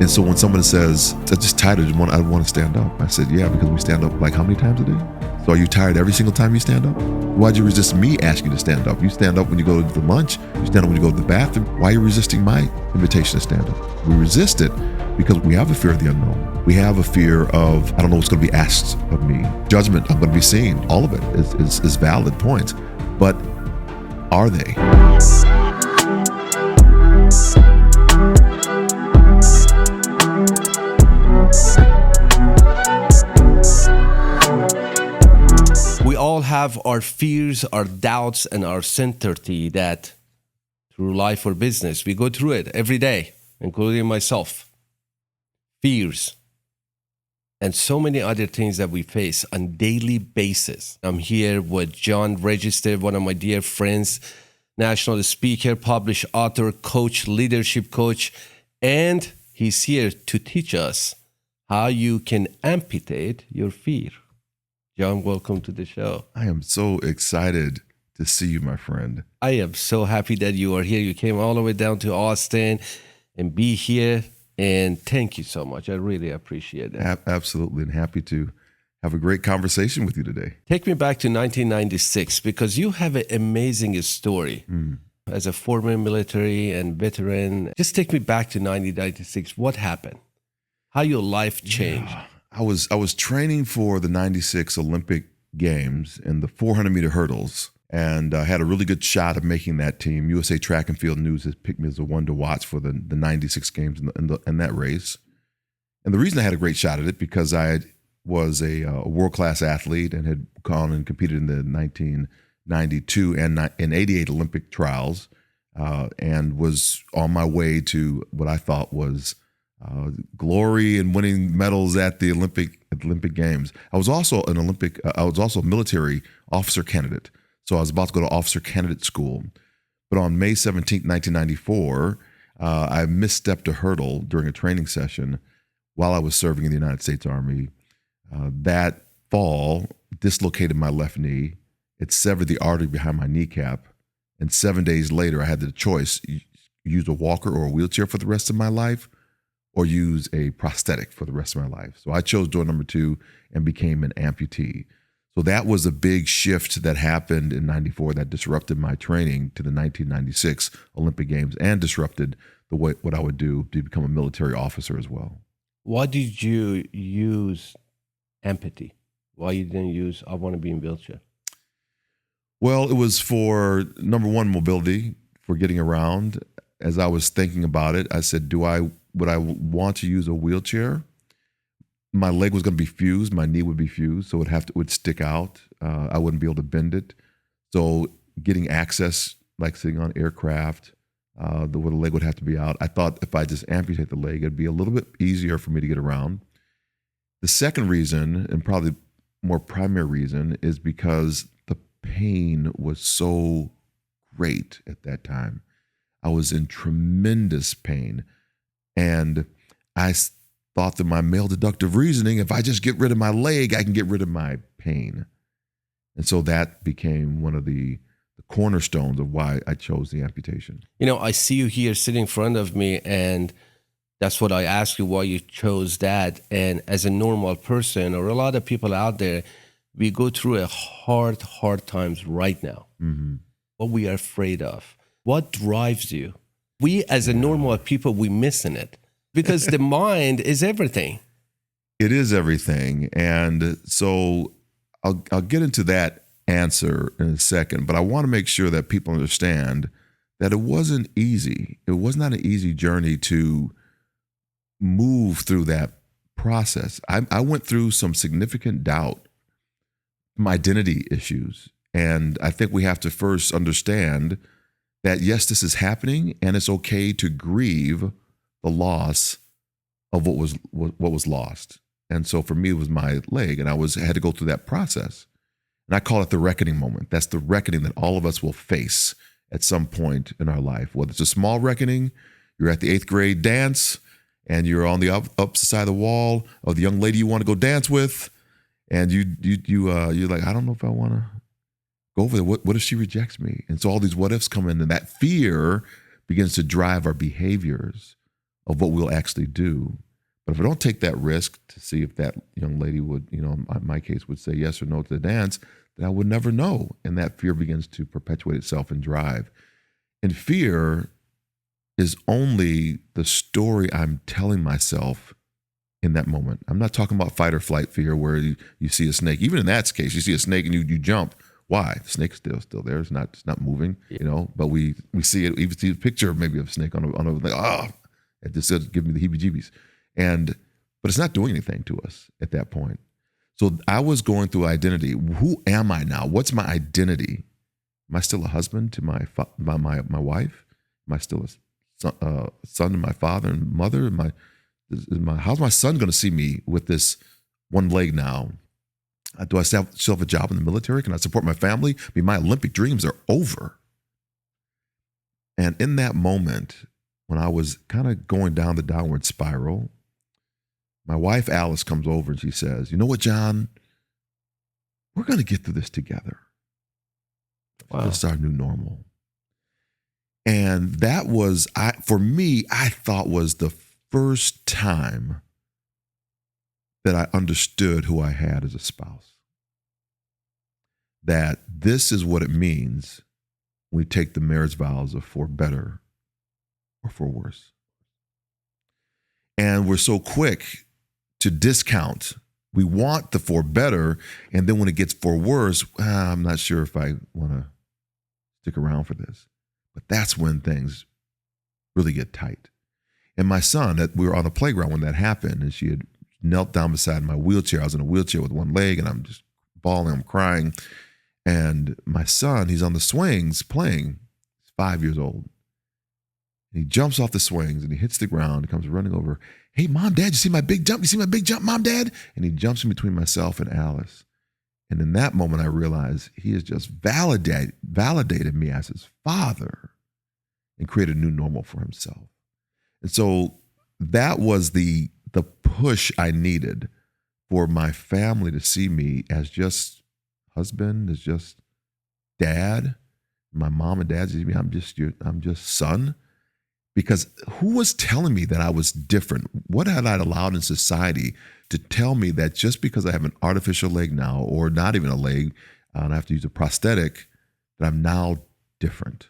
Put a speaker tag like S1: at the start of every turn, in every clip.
S1: And so when someone says, I'm just tired, I don't want to stand up. I said, yeah, because we stand up like how many times a day? So are you tired every single time you stand up? Why'd you resist me asking you to stand up? You stand up when you go to the lunch. You stand up when you go to the bathroom. Why are you resisting my invitation to stand up? We resist it because we have a fear of the unknown. We have a fear of, I don't know what's going to be asked of me. Judgment, I'm going to be seen. All of it is valid points. But are they?
S2: We all have our fears, our doubts, and our uncertainty that through life or business, we go through it every day, including myself. Fears and so many other things that we face on daily basis. I'm here with John Register, one of my dear friends, national speaker, published author, coach, leadership coach, and he's here to teach us how you can amputate your fear. John, welcome to the show.
S1: I am so excited to see you, my friend.
S2: I am so happy that you are here. You came all the way down to Austin and be here. And thank you so much. I really appreciate it.
S1: Absolutely. And happy to have a great conversation with you today.
S2: Take me back to 1996 because you have an amazing story. As a former military and veteran. Just take me back to 1996. What happened? How your life changed?
S1: Yeah. I was training for the 96 Olympic Games in the 400-meter hurdles, and I had a really good shot of making that team. USA Track and Field News has picked me as the one to watch for the 96 Games in that race. And the reason I had a great shot at it because I was a world-class athlete and had gone and competed in the 1992 and 88 Olympic trials, and was on my way to what I thought was glory and winning medals at the Olympic Games. I was also a military officer candidate. So I was about to go to officer candidate school. But on May 17th, 1994, I misstepped a hurdle during a training session while I was serving in the United States Army. That fall dislocated my left knee. It severed the artery behind my kneecap. And 7 days later, I had the choice, use a walker or a wheelchair for the rest of my life, or use a prosthetic for the rest of my life. So I chose door number 2 and became an amputee. So that was a big shift that happened in 94 that disrupted my training to the 1996 Olympic Games and disrupted what I would do to become a military officer as well.
S2: Why did you use empathy? Why you didn't use, I want to be in wheelchair?
S1: Well, it was for, number one, mobility, for getting around. As I was thinking about it, I said, would I want to use a wheelchair? My leg was going to be fused, my knee would be fused, so it would stick out. I wouldn't be able to bend it. So getting access, like sitting on aircraft, where the leg would have to be out. I thought if I just amputate the leg, it'd be a little bit easier for me to get around. The second reason, and probably more primary reason, is because the pain was so great at that time. I was in tremendous pain. And I thought that my male deductive reasoning, if I just get rid of my leg, I can get rid of my pain. And so that became one of the cornerstones of why I chose the amputation.
S2: You know, I see you here sitting in front of me, and that's what I asked you, why you chose that. And as a normal person, or a lot of people out there, we go through a hard times right now. Mm-hmm. What we are afraid of. What drives you? We, as a normal people, we missing it because the mind is everything.
S1: It is everything. And so I'll get into that answer in a second, but I want to make sure that people understand that it wasn't easy. It was not an easy journey to move through that process. I went through some significant doubt, some identity issues. And I think we have to first understand that yes, this is happening, and it's okay to grieve the loss of what was lost. And so for me, it was my leg, and I had to go through that process. And I call it the reckoning moment. That's the reckoning that all of us will face at some point in our life. Whether it's a small reckoning, you're at the 8th grade dance, and you're on the opposite side of the wall of the young lady you want to go dance with, and you're like, I don't know if I want to go over there. What if she rejects me? And so all these what ifs come in, and that fear begins to drive our behaviors. of what we'll actually do. But if I don't take that risk to see if that young lady would, in my case, would say yes or no to the dance, then I would never know. And that fear begins to perpetuate itself and drive. And fear is only the story I'm telling myself in that moment. I'm not talking about fight or flight fear where you see a snake. Even in that case, you see a snake and you jump. Why? The snake's still there. It's not moving, but we see it, even see a picture maybe of a snake on a like, it just give me the heebie-jeebies. But it's not doing anything to us at that point. So I was going through identity. Who am I now? What's my identity? Am I still a husband to my wife? Am I still a son to my father and mother? How's my son going to see me with this one leg now? Do I still have a job in the military? Can I support my family? I mean, my Olympic dreams are over. And in that moment, when I was kind of going down the downward spiral, my wife, Alice, comes over and she says, "You know what, John? We're going to get through this together.
S2: Wow.
S1: This is our new normal." And that was, for me, I thought was the first time that I understood who I had as a spouse. That this is what it means when we take the marriage vows of for better or for worse. And we're so quick to discount. We want the for better, and then when it gets for worse, I'm not sure if I want to stick around for this. But that's when things really get tight. And my son, that we were on the playground when that happened, and she had knelt down beside my wheelchair. I was in a wheelchair with one leg, and I'm just bawling, I'm crying. And my son, he's on the swings playing. He's 5 years old. And he jumps off the swings, and he hits the ground. He comes running over. "Hey, Mom, Dad, you see my big jump? You see my big jump, Mom, Dad?" And he jumps in between myself and Alice. And in that moment, I realized he has just validated me as his father and created a new normal for himself. And so that was the push I needed for my family to see me as just husband, as just dad. My mom and dad see me, I'm just son. Because who was telling me that I was different? What had I allowed in society to tell me that just because I have an artificial leg now, or not even a leg, and I have to use a prosthetic, that I'm now different?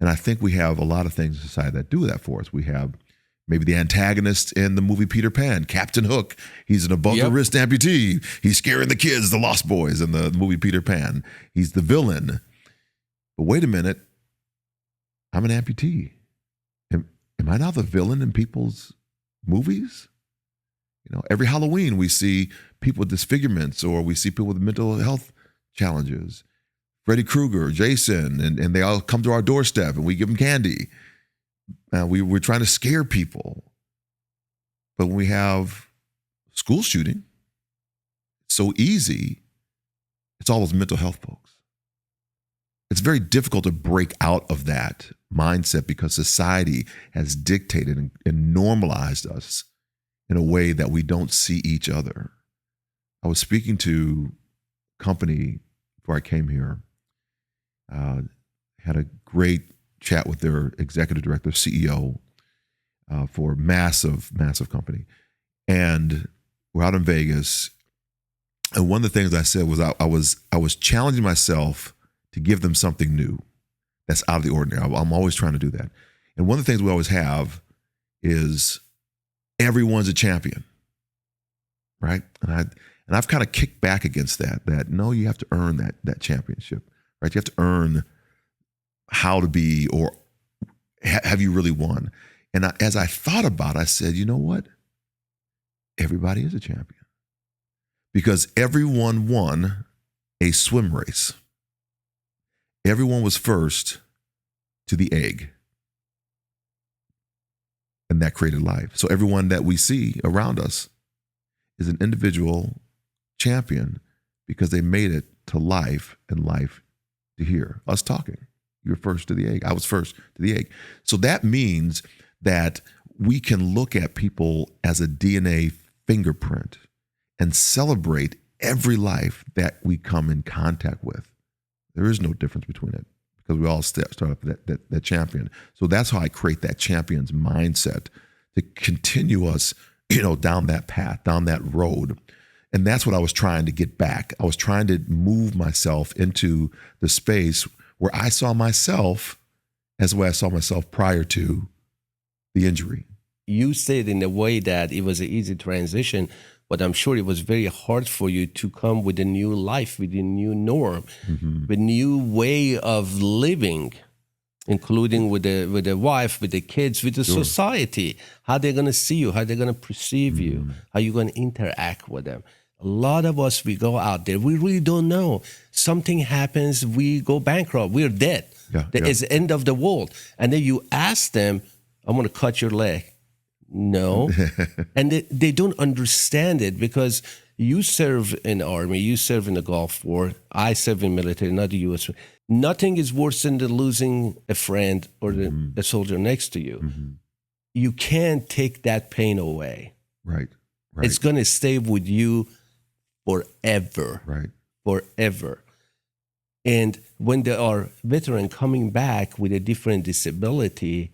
S1: And I think we have a lot of things in society that do that for us. We have maybe the antagonist in the movie Peter Pan, Captain Hook. He's an above wrist amputee. He's scaring the kids, the Lost Boys in the movie Peter Pan. He's the villain. But wait a minute, I'm an amputee. Am I now the villain in people's movies? Every Halloween we see people with disfigurements, or we see people with mental health challenges. Freddy Krueger, Jason, and they all come to our doorstep and we give them candy. We're trying to scare people. But when we have school shooting, it's so easy. It's all those mental health folks. It's very difficult to break out of that mindset because society has dictated and normalized us in a way that we don't see each other. I was speaking to a company before I came here. Had a great chat with their executive director, CEO, for a massive company. And we're out in Vegas. And one of the things I said was I was challenging myself to give them something new that's out of the ordinary. I'm always trying to do that. And one of the things we always have is everyone's a champion, right? And I've kind of kicked back against that no, you have to earn that championship, right? You have to earn how to be, or have you really won? And as I thought about it, I said, you know what? Everybody is a champion because everyone won a swim race. Everyone was first to the egg. And that created life. So everyone that we see around us is an individual champion because they made it to life, and life to here. Us talking. You were first to the egg. I was first to the egg. So that means that we can look at people as a DNA fingerprint and celebrate every life that we come in contact with. There is no difference between it because we all start off that champion. So that's how I create that champion's mindset to continue us, down that path, down that road. And that's what I was trying to get back. I was trying to move myself into the space where I saw myself as the way I saw myself prior to the injury.
S2: You said in a way that it was an easy transition, but I'm sure it was very hard for you to come with a new life, with a new norm, with a new way of living, including with the wife, with the kids, with the society. How they're going to see you, how they're going to perceive you, how you're going to interact with them. A lot of us, we go out there, we really don't know. Something happens, we go bankrupt, we're dead. It's the end of the world. And then you ask them, I'm going to cut your leg. No. And they don't understand it because you serve in the Army, you serve in the Gulf War, I serve in military, not the U.S. Nothing is worse than losing a friend or a soldier next to you. You can't take that pain away.
S1: Right.
S2: It's going to stay with you forever. Forever. And when there are veterans coming back with a different disability,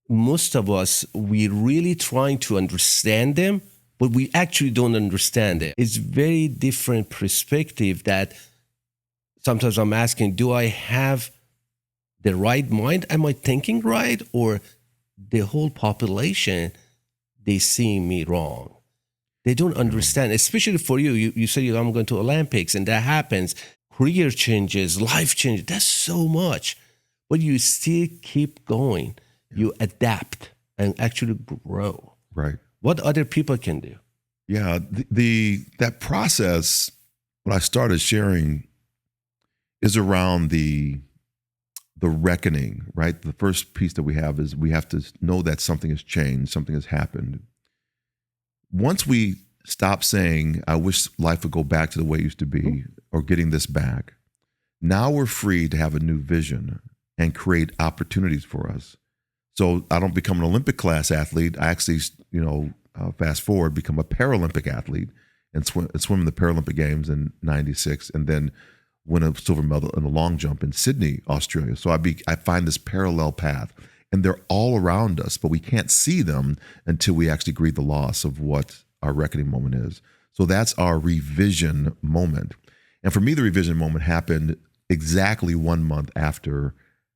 S2: most of us, we're really trying to understand them, but we actually don't understand it. It's very different perspective that sometimes I'm asking, do I have the right mind? Am I thinking right? Or the whole population, they see me wrong. They don't understand, especially for you. You say, I'm going to Olympics, and that happens. Career changes, life changes. That's so much. But you still keep going. You adapt and actually grow.
S1: Right.
S2: What other people can do.
S1: Yeah. That process, when I started sharing, is around the reckoning, right? The first piece that we have is we have to know that something has changed, something has happened. Once we stop saying, I wish life would go back to the way it used to be, or getting this back, now we're free to have a new vision and create opportunities for us. So I don't become an Olympic class athlete. I actually, fast forward, become a Paralympic athlete and swim in the Paralympic Games in '96, and then win a silver medal in the long jump in Sydney, Australia. So I find this parallel path, and they're all around us, but we can't see them until we actually grieve the loss of what our reckoning moment is. So that's our revision moment. And for me, the revision moment happened exactly 1 month after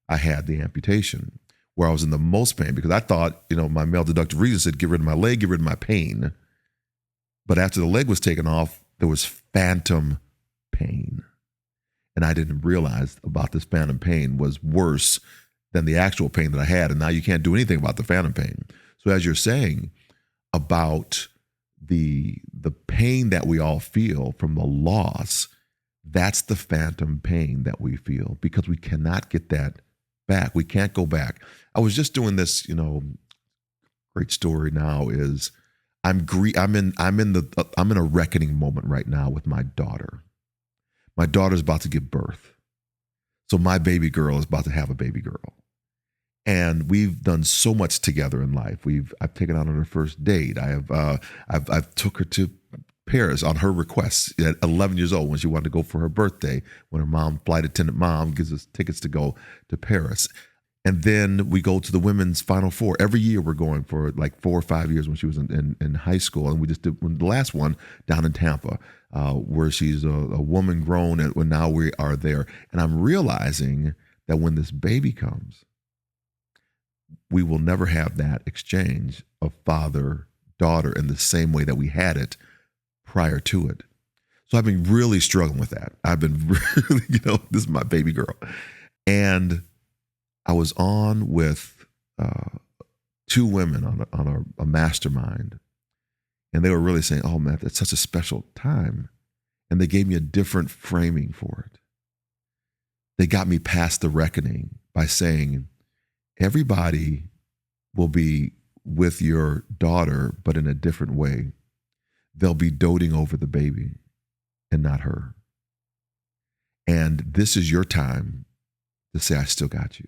S1: I had the amputation, where I was in the most pain, because I thought, my male deductive reason said, get rid of my leg, get rid of my pain. But after the leg was taken off, there was phantom pain. And I didn't realize about this phantom pain was worse than the actual pain that I had. And now you can't do anything about the phantom pain. So as you're saying about the pain that we all feel from the loss, that's the phantom pain that we feel, because we cannot get that back. We can't go back. I was just doing this, great story now is I'm in a reckoning moment right now with my daughter. My daughter's about to give birth. So my baby girl is about to have a baby girl. And we've done so much together in life. I've taken her on her first date. I've took her to Paris on her request at 11 years old when she wanted to go for her birthday, when her flight attendant mom gives us tickets to go to Paris. And then we go to the women's Final Four. Every year we're going for like 4 or 5 years when she was in high school. And we just did the last one down in Tampa, where she's a woman grown, and now we are there. And I'm realizing that when this baby comes, we will never have that exchange of father-daughter in the same way that we had it prior to it. So I've been really struggling with that. I've been really, this is my baby girl. And I was on with 2 women on a mastermind, and they were really saying, oh man, that's such a special time. And they gave me a different framing for it. They got me past the reckoning by saying, everybody will be with your daughter, but in a different way. They'll be doting over the baby and not her. And this is your time to say, I still got you.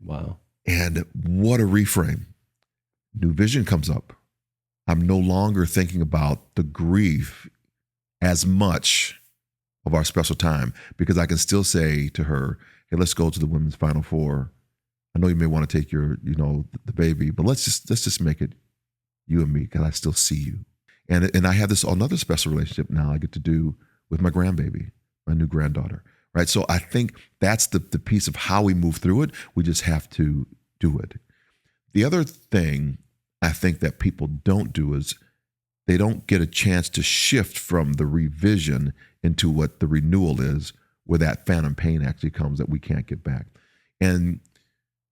S2: Wow.
S1: And what a reframe. New vision comes up. I'm no longer thinking about the grief as much of our special time, because I can still say to her, hey, let's go to the women's Final Four I know you may want to take your, the baby, but let's just make it you and me, because I still see you. And I have this another special relationship now I get to do with my grandbaby, my new granddaughter, right? So I think that's the piece of how we move through it. We just have to do it. The other thing I think that people don't do is they don't get a chance to shift from the revision into what the renewal is, where that phantom pain actually comes that we can't get back. And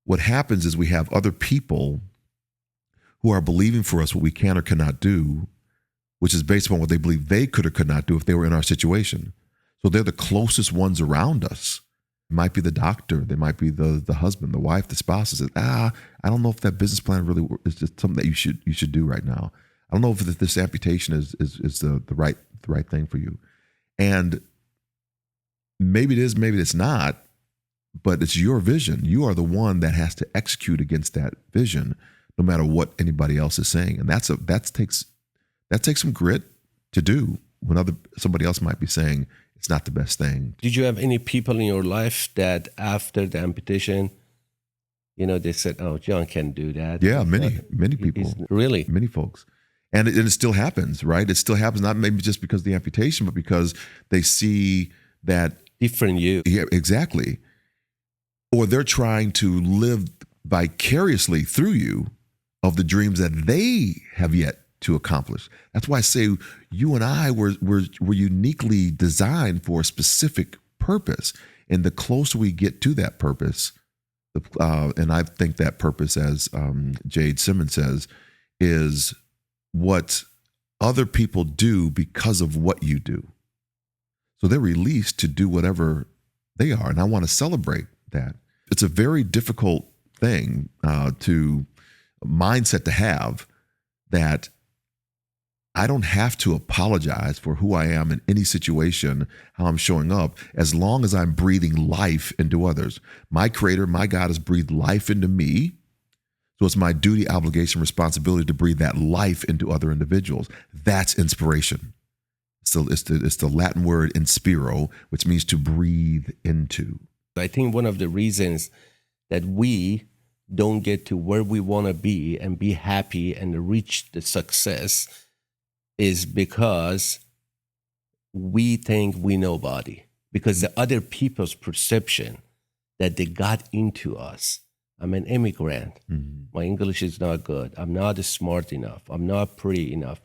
S1: what happens is we have other people who are believing for us what we can or cannot do, which is based upon what they believe they could or could not do if they were in our situation. So they're the closest ones around us. It might be the doctor, they might be the husband, the wife, the spouse. Says, I don't know if that business plan really is just something that you should do right now. I don't know if this amputation is the right thing for you. And maybe it is, maybe it's not, but it's your vision. You are the one that has to execute against that vision, no matter what anybody else is saying. And that takes some grit to do when somebody else might be saying it's not the best thing.
S2: Did you have any people in your life that after the amputation, they said, "Oh, John can't do that"?
S1: Yeah, many people.
S2: Really?
S1: Many folks. And it still happens, right? It still happens, not maybe just because of the amputation, but because they see that
S2: different you.
S1: Yeah, exactly. Or they're trying to live vicariously through you of the dreams that they have yet to accomplish. That's why I say you and I were uniquely designed for a specific purpose. And the closer we get to that purpose, and I think that purpose, as Jade Simmons says, is what other people do because of what you do. So they're released to do whatever they are. And I want to celebrate that. It's a very difficult thing mindset to have, that I don't have to apologize for who I am in any situation, how I'm showing up, as long as I'm breathing life into others. My Creator, my God, has breathed life into me. So it's my duty, obligation, responsibility to breathe that life into other individuals. That's inspiration. So it's the Latin word inspiro, which means to breathe into.
S2: I think one of the reasons that we don't get to where we want to be and be happy and reach the success is because we think we know body. Because the other people's perception that they got into us. I'm an immigrant. Mm-hmm. My English is not good. I'm not smart enough. I'm not pretty enough.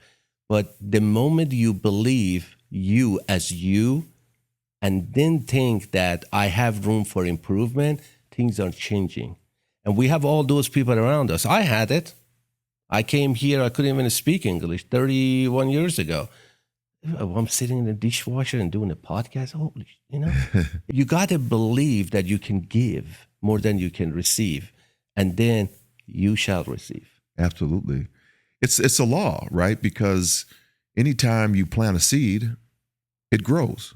S2: But the moment you believe you as you, and then think that I have room for improvement, things are changing. And we have all those people around us. I had it. I came here, I couldn't even speak English 31 years ago. I'm sitting in the dishwasher and doing a podcast. Holy, you got to believe that you can give more than you can receive, and then you shall receive.
S1: Absolutely. It's a law, right? Because anytime you plant a seed, it grows.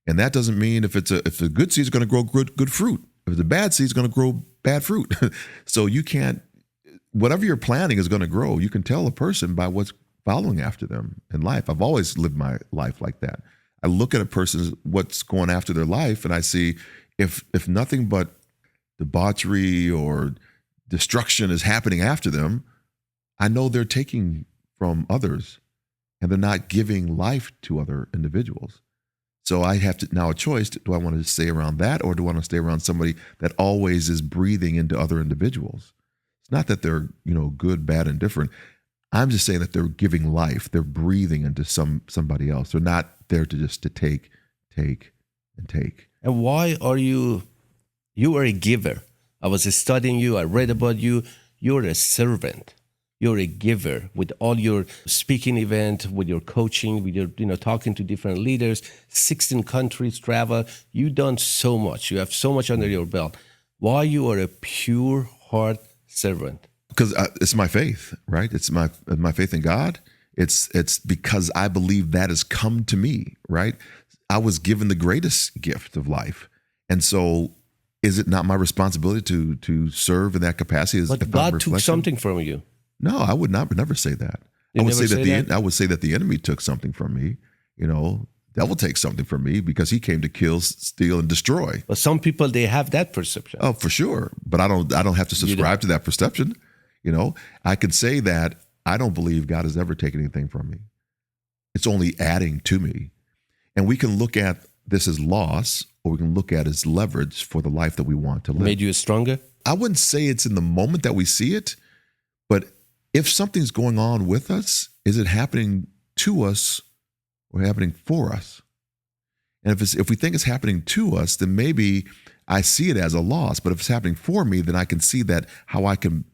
S1: And that doesn't mean if a good seed is going to grow good fruit. If it's a bad seed, it's going to grow bad fruit. So you can't, whatever you're planting is going to grow. You can tell a person by what's following after them in life. I've always lived my life like that. I look at a person's what's going after their life, and I see if nothing but debauchery or destruction is happening after them, I know they're taking from others and they're not giving life to other individuals. So I have to now a choice. Do I want to stay around that, or do I want to stay around somebody that always is breathing into other individuals? It's not that they're, good, bad, and different. I'm just saying that they're giving life. They're breathing into somebody else. They're not there to take, and take.
S2: And why are you are a giver. I was studying you. I read about you. You're a servant. You're a giver with all your speaking event, with your coaching, with your, talking to different leaders, 16 countries, travel. You've done so much. You have so much under your belt. Why you are a pure heart servant?
S1: Because it's my faith, right? It's my faith in God. It's because I believe that has come to me, right? I was given the greatest gift of life. And so is it not my responsibility to serve in that capacity?
S2: But God took something from you.
S1: No, I would never say that. I would say that the enemy took something from me. devil takes something from me because he came to kill, steal, and destroy.
S2: But some people, they have that perception.
S1: Oh, for sure. But I don't have to subscribe to that perception. You know, I can say that I don't believe God has ever taken anything from me. It's only adding to me. And we can look at this as loss, or we can look at it as leverage for the life that we want to live.
S2: Made you stronger?
S1: I wouldn't say it's in the moment that we see it, but if something's going on with us, is it happening to us or happening for us? And if we think it's happening to us, then maybe I see it as a loss. But if it's happening for me, then I can see that how I can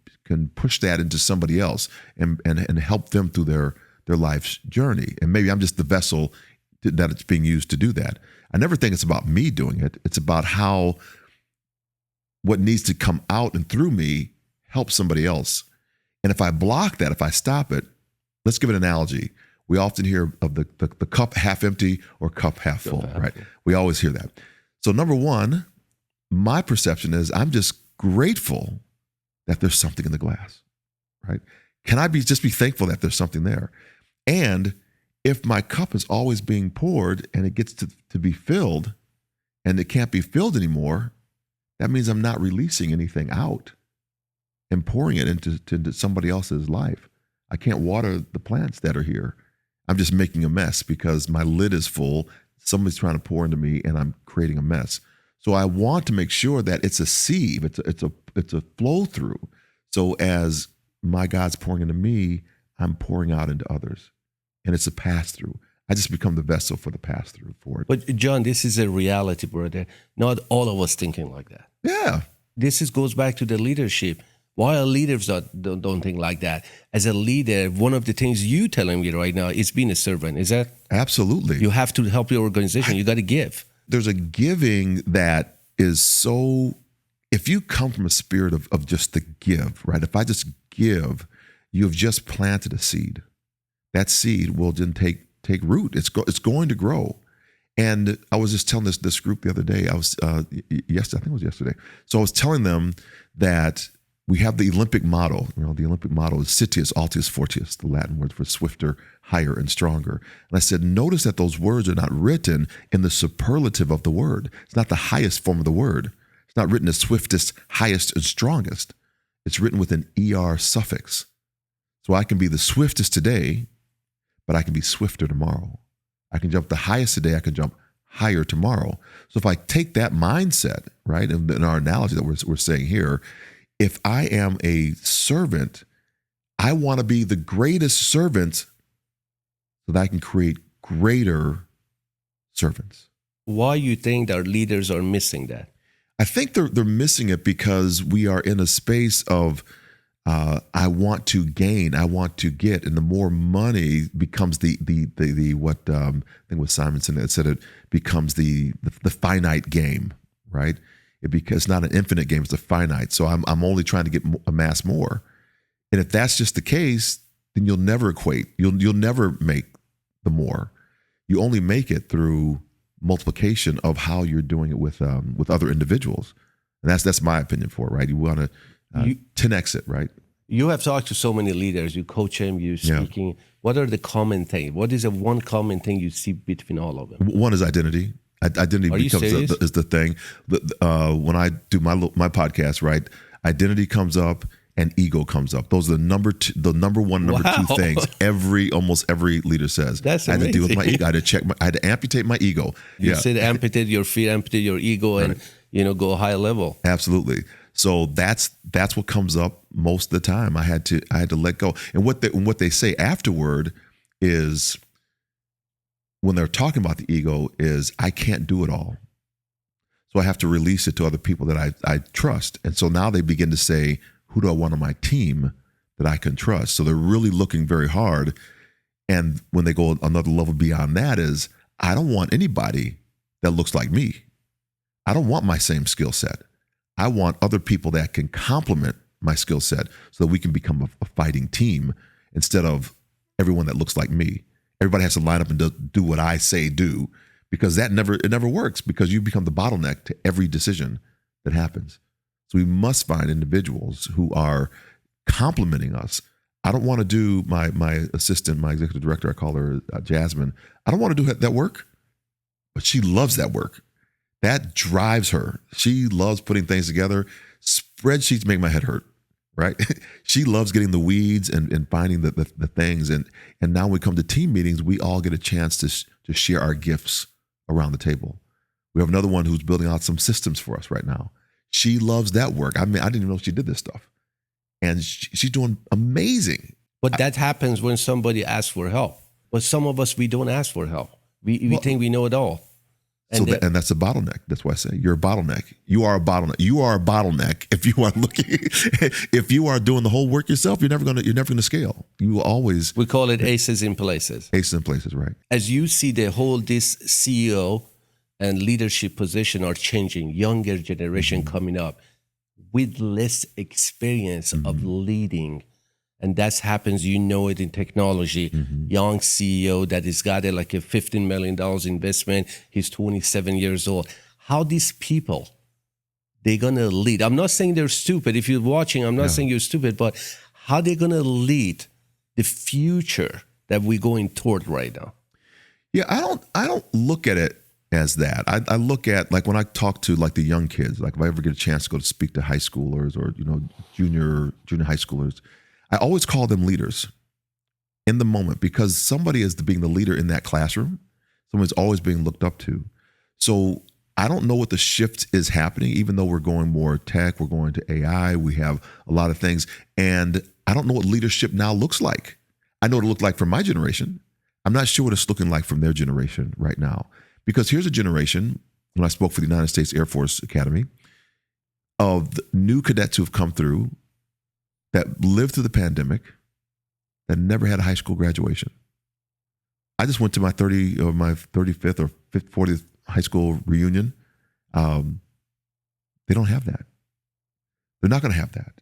S1: push that into somebody else and help them through their life's journey. And maybe I'm just the vessel that it's being used to do that. I never think it's about me doing it. It's about how what needs to come out and through me helps somebody else. And if I block that, if I stop it, let's give an analogy. We often hear of the cup half empty or cup half full, right? We always hear that. So number one, my perception is I'm just grateful that there's something in the glass, right? Can I just be thankful that there's something there? And if my cup is always being poured and it gets to be filled and it can't be filled anymore, that means I'm not releasing anything out and pouring it into somebody else's life. I can't water the plants that are here. I'm just making a mess because my lid is full. Somebody's trying to pour into me and I'm creating a mess. So I want to make sure that it's a sieve. It's a flow through. So as my God's pouring into me, I'm pouring out into others. And it's a pass through. I just become the vessel for the pass through for it.
S2: But John, this is a reality, brother. Not all of us thinking like that.
S1: Yeah.
S2: This goes back to the leadership. Why are leaders don't think like that? As a leader, one of the things you telling me right now is being a servant. Is that?
S1: Absolutely.
S2: You have to help your organization. You got to give.
S1: There's a giving that is so, if you come from a spirit of just the give, right? If I just give, you have just planted a seed. That seed will then take root. It's going to grow. And I was just telling this group the other day. I think it was yesterday. So I was telling them that we have the Olympic motto. You know, the Olympic motto is Citius, Altius, Fortius, the Latin word for swifter, higher, and stronger. And I said, notice that those words are not written in the superlative of the word. It's not the highest form of the word. It's not written as swiftest, highest, and strongest. It's written with an ER suffix. So I can be the swiftest today, but I can be swifter tomorrow. I can jump the highest today. I can jump higher tomorrow. So if I take that mindset, right, in our analogy that we're saying here, if I am a servant, I want to be the greatest servant so that I can create greater servants.
S2: Why you think our leaders are missing that?
S1: I think they're missing it because we are in a space of I want to gain, I want to get, and the more money becomes the what I think it was Simonson that said it becomes the finite game, right? It's not an infinite game; it's a finite. So I'm only trying to amass more, and if that's just the case, then you'll never equate. You'll never make the more. You only make it through multiplication of how you're doing it with other individuals, and that's my opinion for it, right? You want to 10x it, right?
S2: You have talked to so many leaders. You coach them. You speaking. Yeah. What are the common things? What is the one common thing you see between all of them?
S1: One is identity. Identity is the thing. When I do my podcast, right? Identity comes up and ego comes up. Those are the number one, number two things almost every leader says.
S2: That's
S1: amazing. I had to deal with my ego. I had to amputate my ego.
S2: You said amputate your fear, amputate your ego, and go high level.
S1: Absolutely. So that's what comes up most of the time. I had to let go. And what they say afterward is, when they're talking about the ego, is I can't do it all. So I have to release it to other people that I trust. And so now they begin to say, who do I want on my team that I can trust? So they're really looking very hard. And when they go another level beyond that is, I don't want anybody that looks like me. I don't want my same skill set. I want other people that can complement my skill set so that we can become a fighting team instead of everyone that looks like me. Everybody has to line up and do what I say do, because it never works, because you become the bottleneck to every decision that happens. So we must find individuals who are complementing us. I don't want to do my assistant, my executive director, I call her Jasmine. I don't want to do that work. but she loves that work. That drives her. She loves putting things together. Spreadsheets make my head hurt, right? She loves getting the weeds and finding the things. And now when we come to team meetings, we all get a chance to share our gifts around the table. We have another one who's building out some systems for us right now. She loves that work. I mean, I didn't even know she did this stuff. And she's doing amazing.
S2: But that happens when somebody asks for help. But some of us, we don't ask for help. We think we know it all. And
S1: that's a bottleneck. That's why I say you're a bottleneck. You are a bottleneck. You are a bottleneck. If you are looking, if you are doing the whole work yourself, you're never gonna scale. You will always.
S2: We call it aces in places.
S1: Aces in places, right?
S2: As you see, this CEO and leadership position are changing. Younger generation coming up with less experience of leading. And that happens, you know it in technology. Young CEO that has got like a $15 million investment. He's 27 years old. How these people, they're going to lead? I'm not saying they're stupid. If you're watching, I'm not saying you're stupid, but how they're going to lead the future that we're going toward right now?
S1: Yeah, I don't look at it as that. I look at, like, when I talk to like the young kids, like if I ever get a chance to go to speak to high schoolers or, junior high schoolers, I always call them leaders in the moment, because somebody is being the leader in that classroom. Someone's always being looked up to. So I don't know what the shift is happening, even though we're going more tech, we're going to AI, we have a lot of things. And I don't know what leadership now looks like. I know what it looked like for my generation. I'm not sure what it's looking like from their generation right now. Because here's a generation, when I spoke for the United States Air Force Academy, of the new cadets who have come through that lived through the pandemic, that never had a high school graduation. I just went to my 35th or 40th high school reunion. They don't have that. They're not going to have that.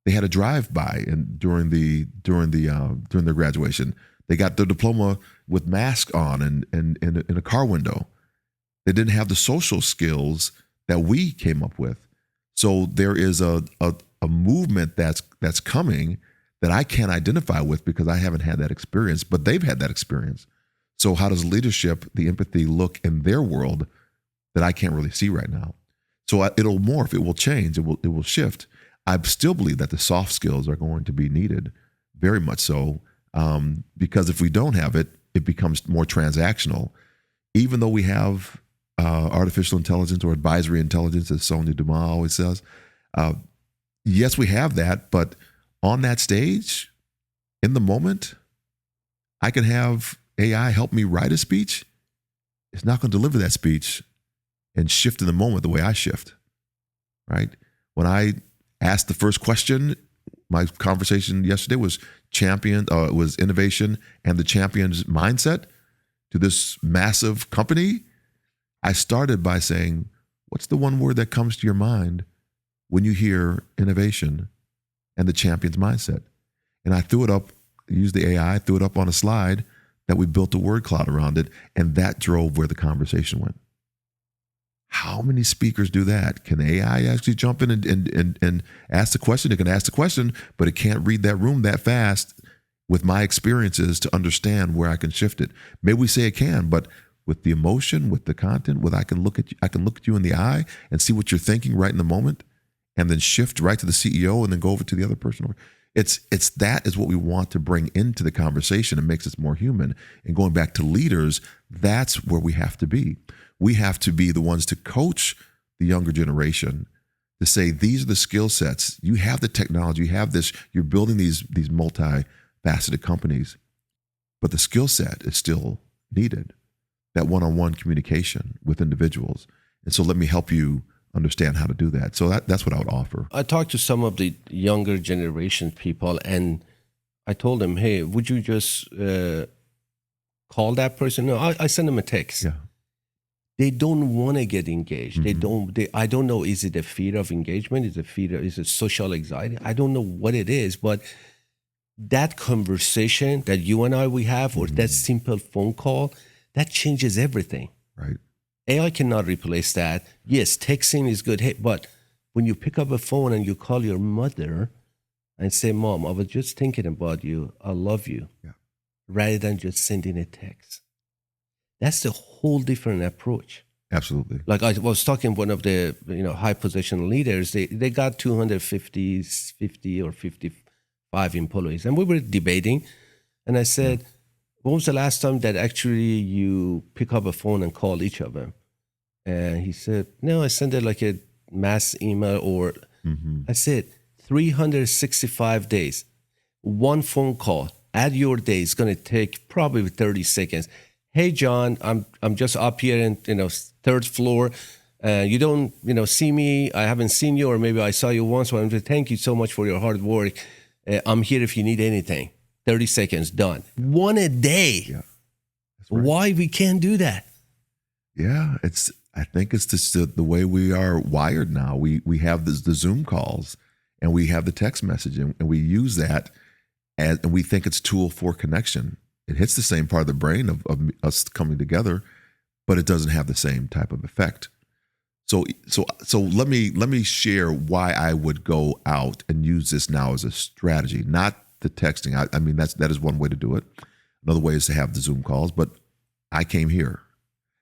S1: They had a drive-by during their graduation. They got their diploma with masks on and in a car window. They didn't have the social skills that we came up with. So there is a movement that's coming that I can't identify with because I haven't had that experience, but they've had that experience. So how does leadership, the empathy, look in their world that I can't really see right now? So it'll morph, it will change, it will shift. I still believe that the soft skills are going to be needed, very much so, because if we don't have it, it becomes more transactional. Even though we have artificial intelligence or advisory intelligence, as Sonia Dumas always says, yes, we have that, but on that stage, in the moment, I can have AI help me write a speech. It's not going to deliver that speech and shift in the moment the way I shift, right? When I asked the first question, my conversation yesterday was it was innovation and the champion's mindset to this massive company. I started by saying, what's the one word that comes to your mind when you hear innovation and the champion's mindset? And I threw it up, used the AI, threw it up on a slide that we built a word cloud around it, and that drove where the conversation went. How many speakers do that? Can AI actually jump in and ask the question? It can ask the question, but it can't read that room that fast with my experiences to understand where I can shift it. Maybe we say it can, but with the emotion, with the content, I can look at you in the eye and see what you're thinking right in the moment, and then shift right to the CEO and then go over to the other person. It's that is what we want to bring into the conversation. It makes us more human. And going back to leaders, that's where we have to be. We have to be the ones to coach the younger generation to say, these are the skill sets. You have the technology, you have this, you're building these multifaceted companies, but the skill set is still needed, that one-on-one communication with individuals. And so let me help you understand how to do that. So that's what I would offer.
S2: I talked to some of the younger generation people, and I told them, hey, would you just call that person? No, I send them a text.
S1: Yeah.
S2: They don't want to get engaged. I don't know, is it a fear of engagement? Is it social anxiety? I don't know what it is, but that conversation that you and we have, or that simple phone call, that changes everything.
S1: Right.
S2: AI cannot replace that. Yes, texting is good. Hey, but when you pick up a phone and you call your mother and say, Mom, I was just thinking about you. I love you.
S1: Yeah.
S2: Rather than just sending a text. That's the whole different approach.
S1: Absolutely.
S2: Like I was talking to one of the high position leaders. They got 50 or 55 employees, and we were debating. And I said, "When was the last time that actually you pick up a phone and call each of them?" And he said, "No, I sent it like a mass email." Or I said, 365 days, one phone call at your day is going to take probably 30 seconds. Hey, John, I'm just up here in third floor. You don't see me. I haven't seen you, or maybe I saw you once. So I want to thank you so much for your hard work. I'm here if you need anything. 30 seconds, done. One a day.
S1: Yeah, that's right.
S2: Why we can't do that?
S1: Yeah, I think it's just the way we are wired now. We have the Zoom calls and we have the text messaging, and we use that and we think it's a tool for connection. It hits the same part of the brain of us coming together, but it doesn't have the same type of effect. So let me share why I would go out and use this now as a strategy, not the texting. I mean, that is one way to do it. Another way is to have the Zoom calls, but I came here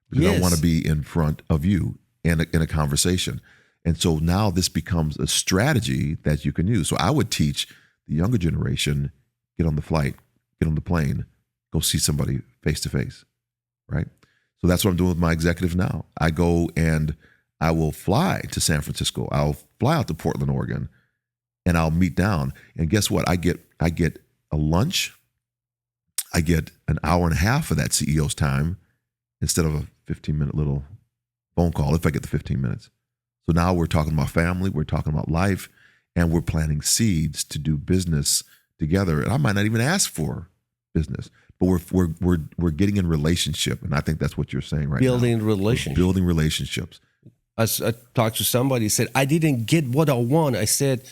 S1: because I want to be in front of you in a conversation. And so now this becomes a strategy that you can use. So I would teach the younger generation, get on the flight, get on the plane, go see somebody face to face, right? So that's what I'm doing with my executives now. I go and I will fly to San Francisco. I'll fly out to Portland, Oregon, and I'll meet down. And guess what? I get a lunch. I get an hour and a half of that CEO's time instead of a 15-minute little phone call, if I get the 15 minutes. So now we're talking about family, we're talking about life, and we're planting seeds to do business together. And I might not even ask for business, but we're getting in relationship, and I think that's what you're saying right now.
S2: Building relationships.
S1: Building relationships.
S2: I talked to somebody, said, I didn't get what I want. I said,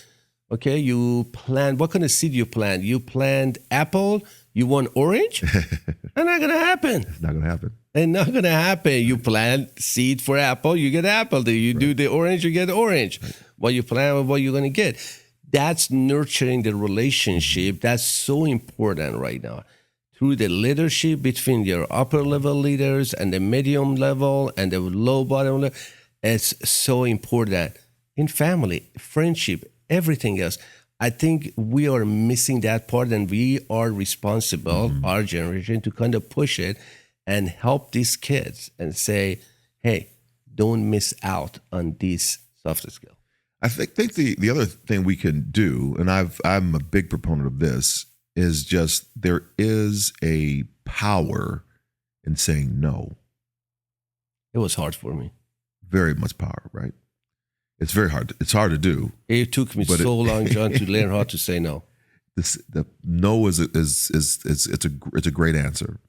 S2: okay, you planned, what kind of seed you planned? You planned apple, you want orange? Not going to happen.
S1: It's not going to happen.
S2: It's not going to happen. You plant seed for apple, you get apple. You do the orange, you get orange. Right. What you plan, what you're going to get. That's nurturing the relationship. That's so important right now. Through the leadership between your upper level leaders and the medium level and the low bottom level, it's so important. In family, friendship, everything else. I think we are missing that part, and we are responsible, our generation, to kind of push it and help these kids and say, hey, don't miss out on these soft skills.
S1: I think the other thing we can do, and I'm a big proponent of this, is just there is a power in saying no.
S2: It was hard for me.
S1: Very much power, right? It's very hard. It's hard to do.
S2: It took me so long, John, to learn how to say no.
S1: The no is a great answer.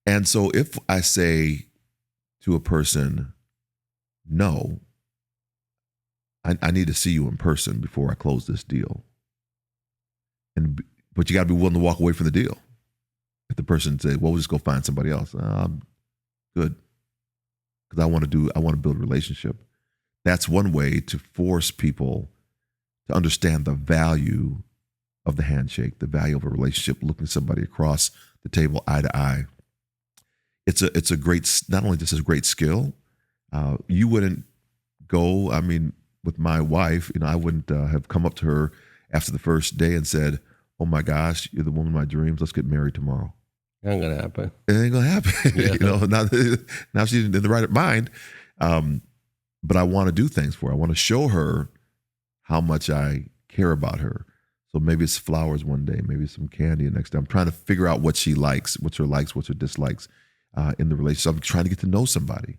S1: And so if I say to a person, no, I need to see you in person before I close this deal. But you got to be willing to walk away from the deal. If the person says, well, we'll just go find somebody else. I'm good. Because I want to build a relationship. That's one way to force people to understand the value of the handshake, the value of a relationship, looking somebody across the table eye to eye. It's a great, not only just a great skill, you wouldn't go, I mean, with my wife, I wouldn't have come up to her after the first day and said, oh my gosh, you're the woman of my dreams, let's get married tomorrow.
S2: It ain't gonna happen.
S1: It ain't gonna happen.
S2: Yeah.
S1: Now she's in the right mind. But I want to do things for her. I want to show her how much I care about her. So maybe it's flowers one day, maybe some candy the next day. I'm trying to figure out what she likes, what's her dislikes in the relationship. I'm trying to get to know somebody.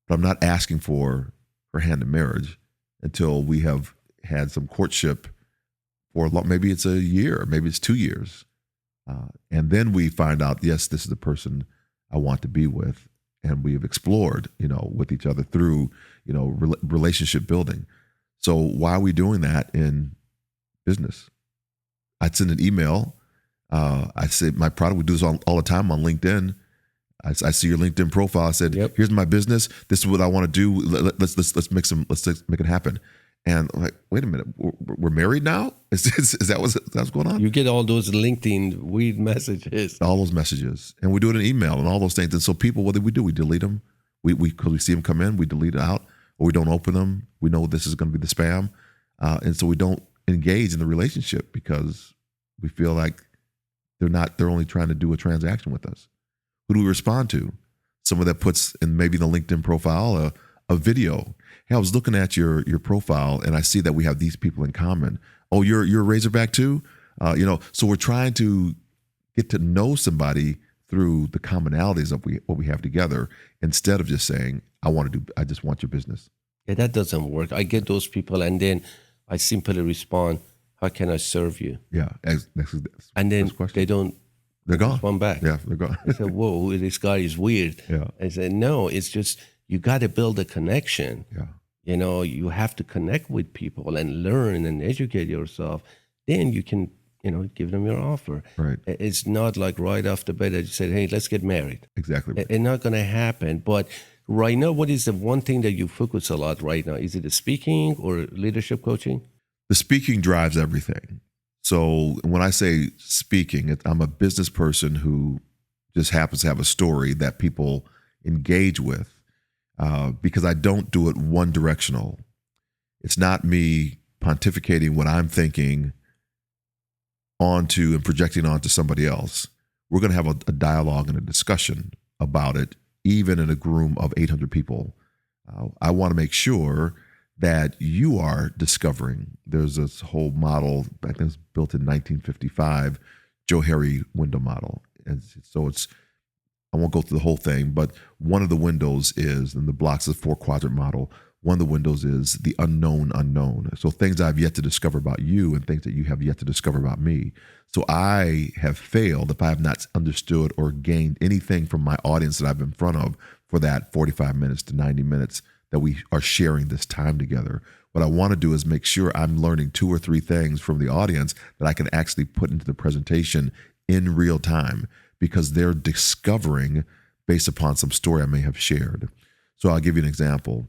S1: But I'm not asking for her hand in marriage until we have had some courtship for maybe it's a year, maybe it's 2 years. And then we find out, yes, this is the person I want to be with. And we have explored, with each other through, relationship building. So why are we doing that in business? I'd send an email. I say my product, we do this all the time on LinkedIn. I see your LinkedIn profile. I said, Here's my business. This is what I want to do. Let's make it happen. And I'm like, wait a minute, we're married now? Is that what's going on?
S2: You get all those LinkedIn weird messages.
S1: All those messages. And we do it in email and all those things. And so people, what do? We delete them. Because we see them come in, we delete it out, or we don't open them. We know this is going to be the spam. And so we don't engage in the relationship because we feel like they're only trying to do a transaction with us. Who do we respond to? Someone that puts in maybe the LinkedIn profile a video. Hey, I was looking at your profile and I see that we have these people in common. Oh, you're a Razorback too? So we're trying to get to know somebody through the commonalities of what we have together instead of just saying, I just want your business.
S2: Yeah, that doesn't work. I get those people and then I simply respond, how can I serve you?
S1: Yeah.
S2: And then they don't.
S1: They're gone.
S2: Respond back.
S1: Yeah, they're gone.
S2: I said, whoa, this guy is weird.
S1: Yeah.
S2: I said, no, it's just, you got to build a connection.
S1: Yeah.
S2: You have to connect with people and learn and educate yourself. Then you can, give them your offer.
S1: Right.
S2: It's not like right off the bat that you said, hey, let's get married.
S1: Exactly.
S2: It's not going to happen. But right now, what is the one thing that you focus a lot right now? Is it the speaking or leadership coaching?
S1: The speaking drives everything. So when I say speaking, I'm a business person who just happens to have a story that people engage with because I don't do it one directional. It's not me pontificating what I'm thinking onto and projecting onto somebody else. We're going to have a dialogue and a discussion about it, even in a room of 800 people. I want to make sure that you are discovering. There's this whole model, I think it's built in 1955, Joe Harry window model. And so I won't go through the whole thing, but one of the windows is, in the blocks of the 4-quadrant model, one of the windows is the unknown. So things I've yet to discover about you and things that you have yet to discover about me. So I have failed if I have not understood or gained anything from my audience that I've been in front of for that 45 minutes to 90 minutes that we are sharing this time together. What I want to do is make sure I'm learning 2 or 3 things from the audience that I can actually put into the presentation in real time because they're discovering based upon some story I may have shared. So I'll give you an example.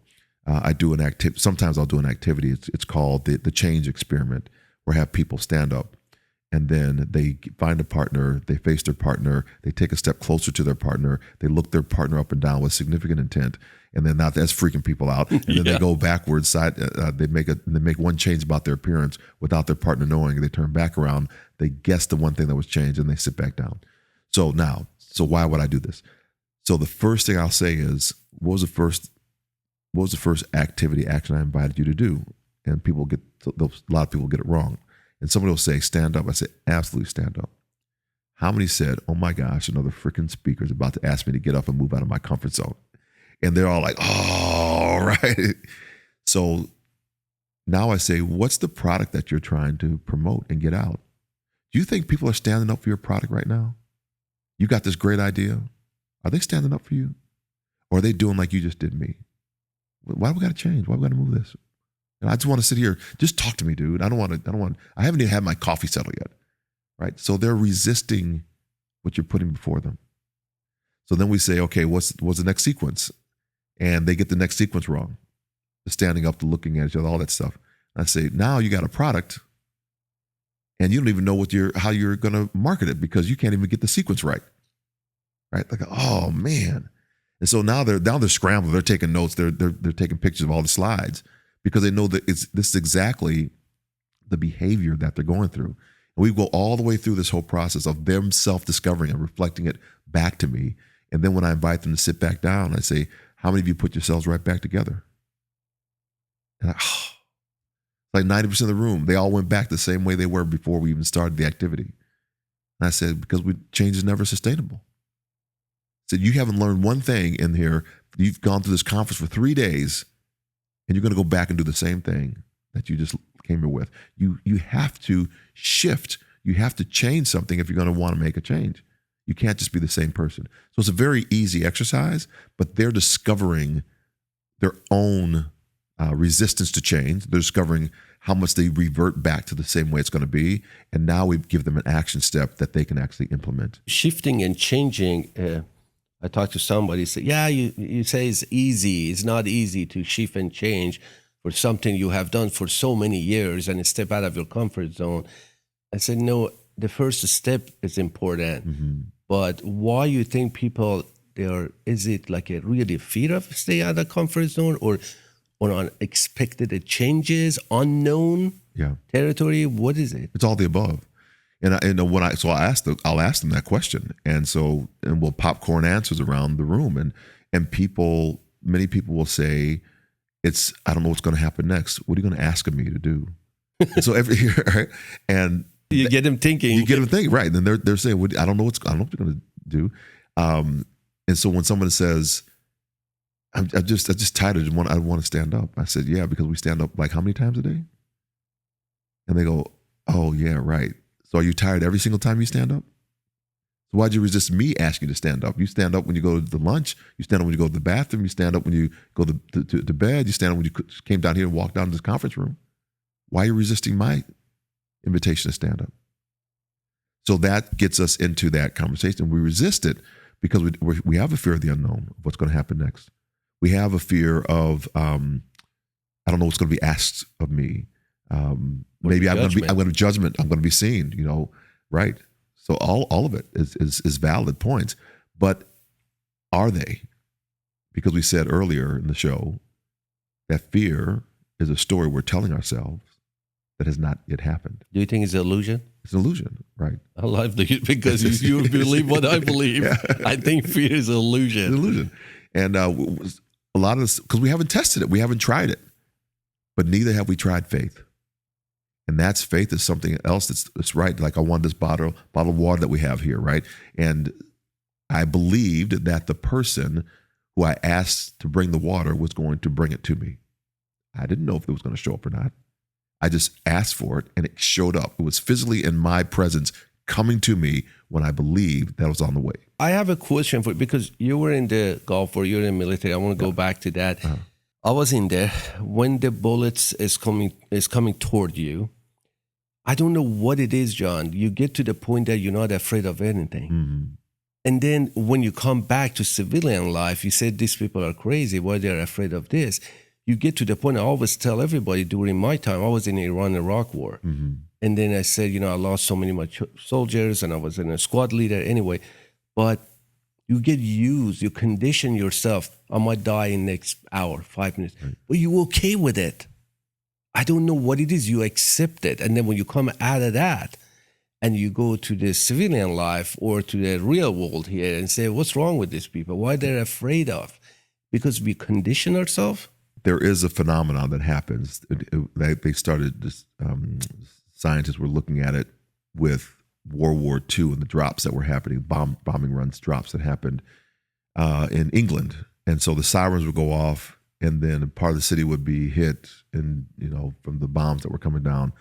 S1: Sometimes I'll do an activity. It's called the change experiment, where I have people stand up and then they find a partner, they face their partner, they take a step closer to their partner, they look their partner up and down with significant intent, and then that's freaking people out. And then they go backwards, they make one change about their appearance without their partner knowing. They turn back around, they guess the one thing that was changed, and they sit back down. So why would I do this? So the first thing I'll say is, what was the first action I invited you to do? And a lot of people get it wrong. And somebody will say, stand up. I say, absolutely stand up. How many said, oh my gosh, another freaking speaker is about to ask me to get up and move out of my comfort zone? And they're all like, oh, all right. So now I say, what's the product that you're trying to promote and get out? Do you think people are standing up for your product right now? You got this great idea. Are they standing up for you? Or are they doing like you just did me? Why do we got to change? Why do we got to move this? And I just want to sit here. Just talk to me, dude. I haven't even had my coffee settled yet. Right? So they're resisting what you're putting before them. So then we say, okay, what's the next sequence? And they get the next sequence wrong. The standing up, the looking at each other, all that stuff. And I say, now you got a product and you don't even know how you're going to market it because you can't even get the sequence right. Right? Like, oh man. And so now they're scrambling. They're taking notes. They're taking pictures of all the slides because they know that this is exactly the behavior that they're going through. And we go all the way through this whole process of them self-discovering and reflecting it back to me. And then when I invite them to sit back down, I say, how many of you put yourselves right back together? And like 90% of the room, they all went back the same way they were before we even started the activity. And I said, because change is never sustainable. I said, you haven't learned one thing in here. You've gone through this conference for 3 days, and you're going to go back and do the same thing that you just came here with. You have to shift. You have to change something if you're going to want to make a change. You can't just be the same person. So it's a very easy exercise, but they're discovering their own resistance to change. They're discovering how much they revert back to the same way it's going to be. And now we give them an action step that they can actually implement.
S2: Shifting and changing. I talked to somebody, said, yeah, you say it's easy. It's not easy to shift and change. for something you have done for so many years and step out of your comfort zone. I said, no, the first step is important.
S1: Mm-hmm.
S2: But why you think people is it like a really fear of stay out of the comfort zone or unexpected changes, unknown territory? What is it?
S1: It's all the above. And I'll ask them that question. And we'll popcorn answers around the room. And many people will say, I don't know what's going to happen next. What are you going to ask of me to do? And so every year, right? And
S2: you get them thinking.
S1: Right? And they're saying, I don't know what you're going to do. And so when someone says, I'm just tired. I want to stand up. I said, yeah, because we stand up like how many times a day? And they go, oh yeah, right. So are you tired every single time you stand up? So why'd you resist me asking you to stand up? You stand up when you go to the lunch. You stand up when you go to the bathroom. You stand up when you go to bed. You stand up when you came down here and walked down to this conference room. Why are you resisting my invitation to stand up? So that gets us into that conversation. We resist it because we have a fear of the unknown, of what's going to happen next. We have a fear of, I don't know what's going to be asked of me. Maybe I'm going to judgment. I'm going to be seen, right? So all of it is valid points, but are they? Because we said earlier in the show that fear is a story we're telling ourselves that has not yet happened.
S2: Do you think it's an illusion?
S1: It's an illusion, right?
S2: I love it because you believe what I believe. Yeah. I think fear is an illusion.
S1: It's an illusion. And a lot of this, because we haven't tested it, we haven't tried it, but neither have we tried faith. And that's faith is something else that's right. Like I want this bottle of water that we have here, right? And I believed that the person who I asked to bring the water was going to bring it to me. I didn't know if it was going to show up or not. I just asked for it and it showed up. It was physically in my presence coming to me when I believed that was on the way.
S2: I have a question for you because you were in the Gulf War, you're in the military. I want to go back to that. Uh-huh. I was in there when the bullets is coming toward you. I don't know what it is, John. You get to the point that you're not afraid of anything. Mm-hmm. And then when you come back to civilian life, you said these people are crazy. Why they're afraid of this? You get to the point, I always tell everybody during my time, I was in the Iran-Iraq war. Mm-hmm. And then I said, I lost so many of my soldiers and I was in a squad leader anyway. But you get used, you condition yourself. I might die in the next hour, 5 minutes. Right. But you're okay with it. I don't know what it is. You accept it. And then when you come out of that and you go to the civilian life or to the real world here and say, what's wrong with these people? Why they're afraid of? Because we condition ourselves.
S1: There is a phenomenon that happens. They started, scientists were looking at it with World War II and the drops that were happening, bombing runs, drops that happened in England. And so the sirens would go off and then part of the city would be hit and, from the bombs that were coming down.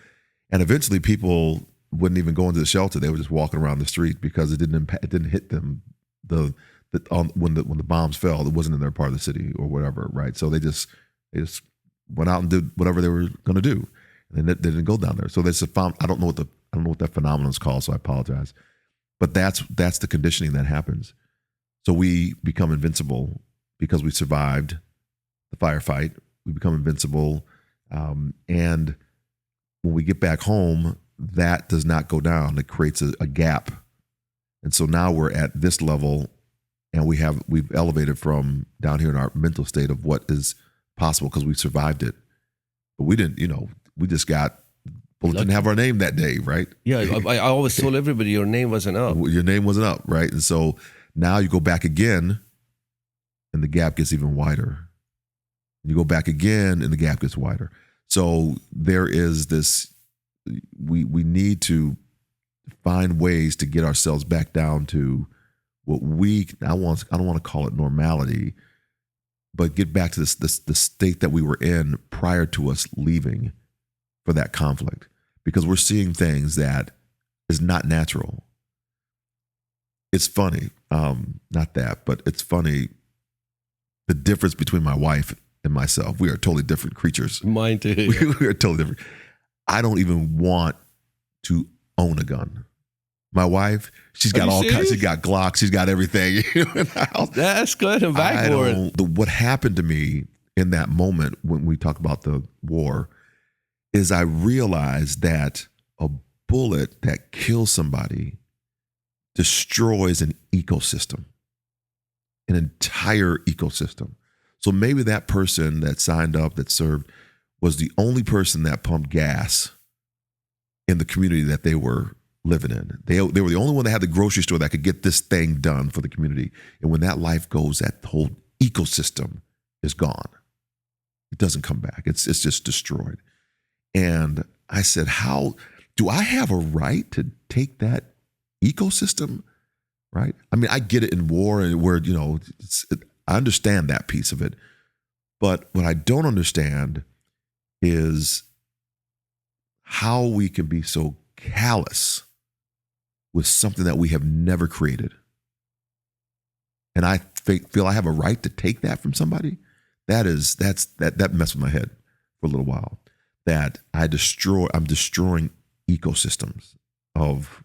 S1: And eventually people wouldn't even go into the shelter. They were just walking around the street because it didn't hit them. When the bombs fell, it wasn't in their part of the city or whatever, right? So they just went out and did whatever they were going to do, and they didn't go down there. So there's I don't know what that phenomenon is called, so I apologize. But that's the conditioning that happens. So we become invincible because we survived the firefight. We become invincible, and when we get back home, that does not go down. It creates a gap, and so now we're at this level, and we've elevated from down here in our mental state of what is possible because we survived it. But we didn't, we just got, didn't have our name that day, right?
S2: Yeah, I always told everybody your name wasn't up.
S1: Your name wasn't up, right? And so now you go back again and the gap gets even wider. You go back again and the gap gets wider. So there is this, we need to find ways to get ourselves back down to what I don't want to call it normality, but get back to the state that we were in prior to us leaving for that conflict, because we're seeing things that is not natural. It's funny, not that, but it's funny, the difference between my wife and myself. We are totally different creatures.
S2: Mine too.
S1: We are totally different. I don't even want to own a gun. My wife, she's got all kinds. She got Glocks. She's got everything in the house.
S2: That's good and backward.
S1: What happened to me in that moment when we talk about the war is I realized that a bullet that kills somebody destroys an ecosystem, an entire ecosystem. So maybe that person that signed up, that served, was the only person that pumped gas in the community that they were living in. They were the only one that had the grocery store that could get this thing done for the community. And when that life goes, that whole ecosystem is gone. It doesn't come back. It's just destroyed. And I said, how do I have a right to take that ecosystem? Right? I mean, I get it in war and where, I understand that piece of it. But what I don't understand is how we can be so callous with something that we have never created. And I feel I have a right to take that from somebody. That messed with my head for a little while. That I'm destroying ecosystems of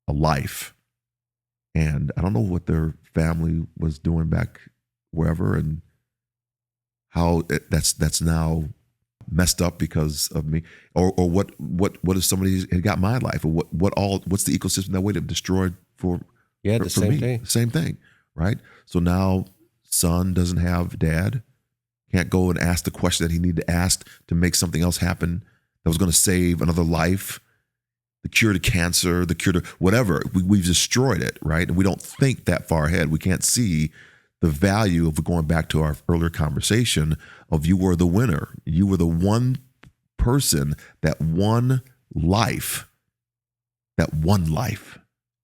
S1: a life. And I don't know what their family was doing back wherever and how that's now messed up because of me, or what if somebody had got my life, or what's the ecosystem that would have destroyed for
S2: same
S1: me?
S2: thing.
S1: Same thing, right? So now son doesn't have dad, can't go and ask the question that he needed to ask to make something else happen that was going to save another life, the cure to cancer, the cure to whatever. We've destroyed it, right? And we don't think that far ahead. We can't see the value of going back to our earlier conversation of you were the winner. You were the one person that won life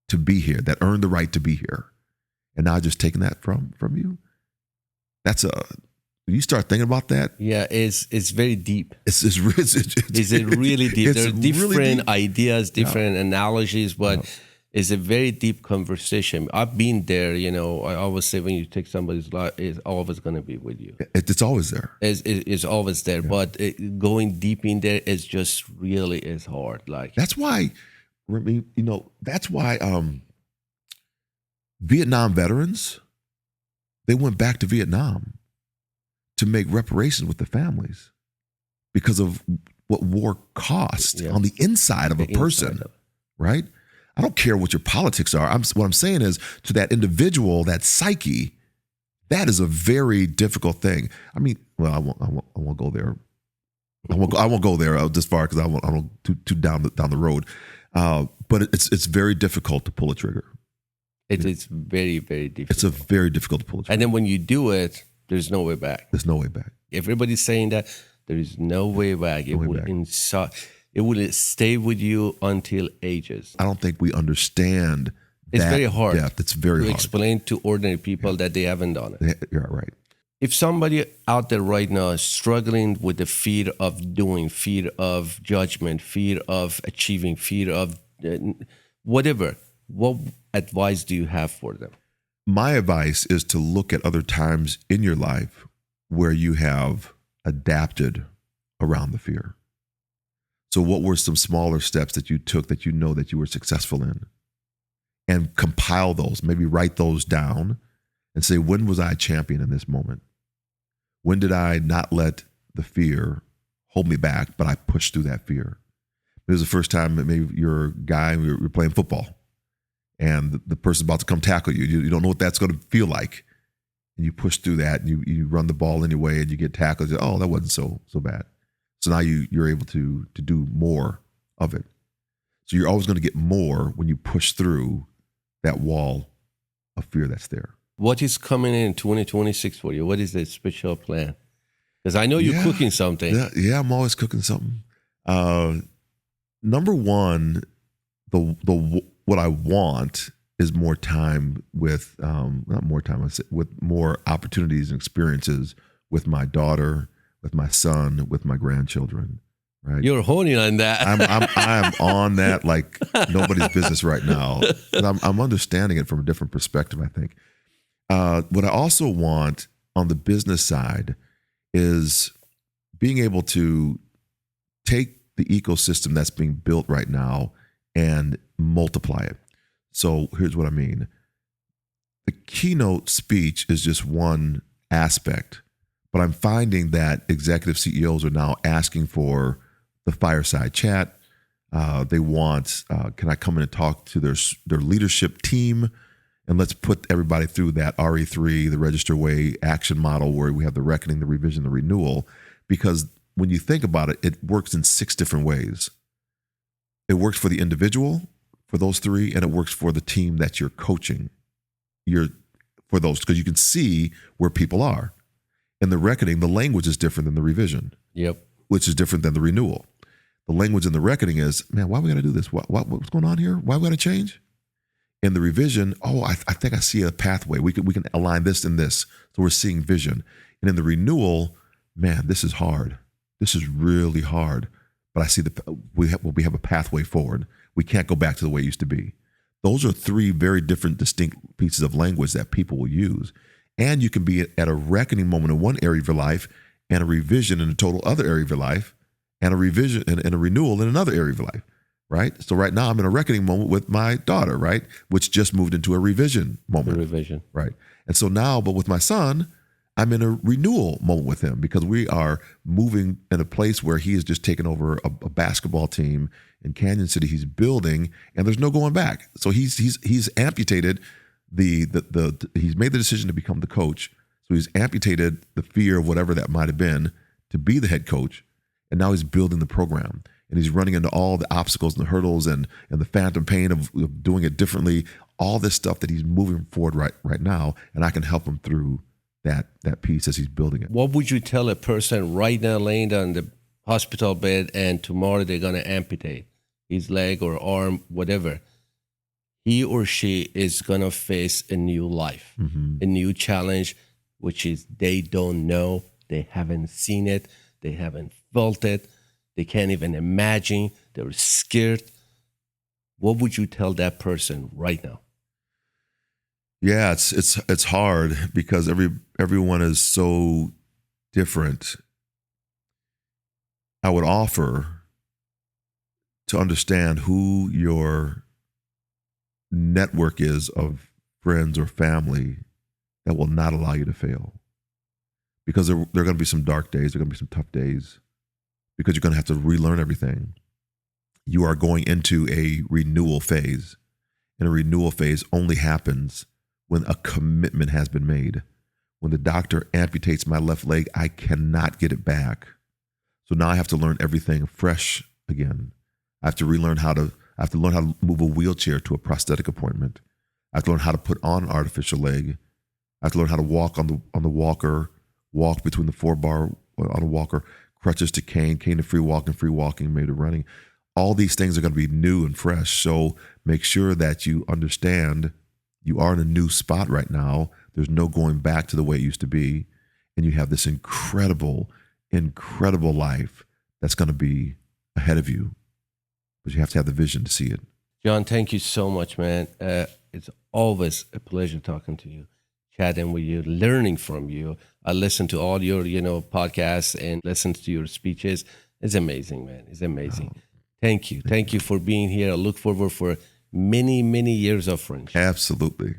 S1: to be here, that earned the right to be here. And now just taking that from you. You start thinking about that.
S2: Yeah, it's very deep.
S1: It's
S2: really deep. There are different
S1: really deep
S2: ideas, different analogies, but it's a very deep conversation. I've been there, I always say when you take somebody's life, it's always going to be with you.
S1: It's always there.
S2: It's always there, but going deep in there is just really is hard. Like
S1: that's why, Vietnam veterans, they went back to Vietnam to make reparations with the families because of what war cost on the inside of a person, right? I don't care what your politics are. What I'm saying is, to that individual, that psyche, that is a very difficult thing. I mean, well, I won't go there. I won't go there this far because I won't too down the road. But it's very difficult to pull a trigger.
S2: It's very, very difficult.
S1: It's a very difficult to pull a trigger.
S2: And then when you do it, there's no way back.
S1: There's no way back.
S2: Everybody's saying that there is no way back. It will stay with you until ages.
S1: I don't think we understand.
S2: It's very hard.
S1: Depth. It's very hard
S2: to explain to ordinary people that they haven't done it.
S1: You're right.
S2: If somebody out there right now is struggling with the fear of doing, fear of judgment, fear of achieving, fear of whatever, what advice do you have for them?
S1: My advice is to look at other times in your life where you have adapted around the fear. So what were some smaller steps that you took that you know that you were successful in? And compile those, maybe write those down and say, when was I a champion in this moment? When did I not let the fear hold me back, but I pushed through that fear? It was the first time that maybe you're a guy, you're playing football, and the person's about to come tackle you. You don't know what that's going to feel like. And you push through that, and you run the ball anyway, and you get tackled. Oh, that wasn't so bad. So now you're able to do more of it. So you're always going to get more when you push through that wall of fear that's there.
S2: What is coming in 2026 for you? What is the special plan? Because I know you're cooking something.
S1: Yeah, I'm always cooking something. Number one, what I want is more time with, not more time, I say, with more opportunities and experiences with my daughter, with my son, with my grandchildren. Right?
S2: You're honing on that.
S1: I'm on that like nobody's business right now. I'm understanding it from a different perspective, I think. What I also want on the business side is being able to take the ecosystem that's being built right now and multiply it. So here's what I mean. The keynote speech is just one aspect, but But I'm finding that executive CEOs are now asking for the fireside chat. They want, can I come in and talk to their leadership team? And let's put everybody through that RE3, the register way action model, where we have the reckoning, the revision, the renewal. Because when you think about it, it works in 6 different ways. It works for the individual, for those 3, and it works for the team that you're coaching. For those, because you can see where people are. In the reckoning, the language is different than the revision.
S2: Yep.
S1: Which is different than the renewal. The language in the reckoning is, man, why we got to do this? What's going on here? Why we got to change? In the revision, I think I see a pathway. We can align this and this. So we're seeing vision. And in the renewal, man, this is hard. This is really hard. But I see we have a pathway forward. We can't go back to the way it used to be. Those are 3 very different, distinct pieces of language that people will use. And you can be at a reckoning moment in one area of your life and a revision in a total other area of your life, and a revision and a renewal in another area of your life, right? So right now I'm in a reckoning moment with my daughter, right? Which just moved into a revision moment.
S2: Revision.
S1: Right. And so now, but with my son, I'm in a renewal moment with him, because we are moving in a place where he has just taken over a basketball team in Canyon City. He's building, and there's no going back. So he's amputated he's made the decision to become the coach. So he's amputated the fear of whatever that might have been to be the head coach. And now he's building the program, and he's running into all the obstacles and the hurdles and the phantom pain of doing it differently, all this stuff that he's moving forward right now. And I can help him through that piece as he's building it.
S2: What would you tell a person right now laying down the hospital bed and tomorrow they're going to amputate his leg or arm, whatever? He or she is going to face a new life, a new challenge, which is they don't know, they haven't seen it, they haven't felt it, they can't even imagine, they're scared. What would you tell that person right now?
S1: Yeah, it's hard because everyone is so different. I would offer to understand who your network is of friends or family that will not allow you to fail. Because there are going to be some dark days, there are going to be some tough days, because you're going to have to relearn everything. You are going into a renewal phase, and a renewal phase only happens when a commitment has been made. When the doctor amputates my left leg, I cannot get it back. So now I have to learn everything fresh again. I have to learn how to move a wheelchair to a prosthetic appointment. I have to learn how to put on an artificial leg. I have to learn how to walk on the walker, walk between the 4-bar on a walker, crutches to cane to free walking, maybe to running. All these things are going to be new and fresh. So make sure that you understand you are in a new spot right now. There's no going back to the way it used to be. And you have this incredible, incredible life that's going to be ahead of you. But you have to have the vision to see it.
S2: John, thank you so much, man. It's always a pleasure talking to you, chatting with you, learning from you. I listen to all your, podcasts and listen to your speeches. It's amazing, man. It's amazing. Oh, thank you. Thank you for being here. I look forward for many, many years of friendship.
S1: Absolutely.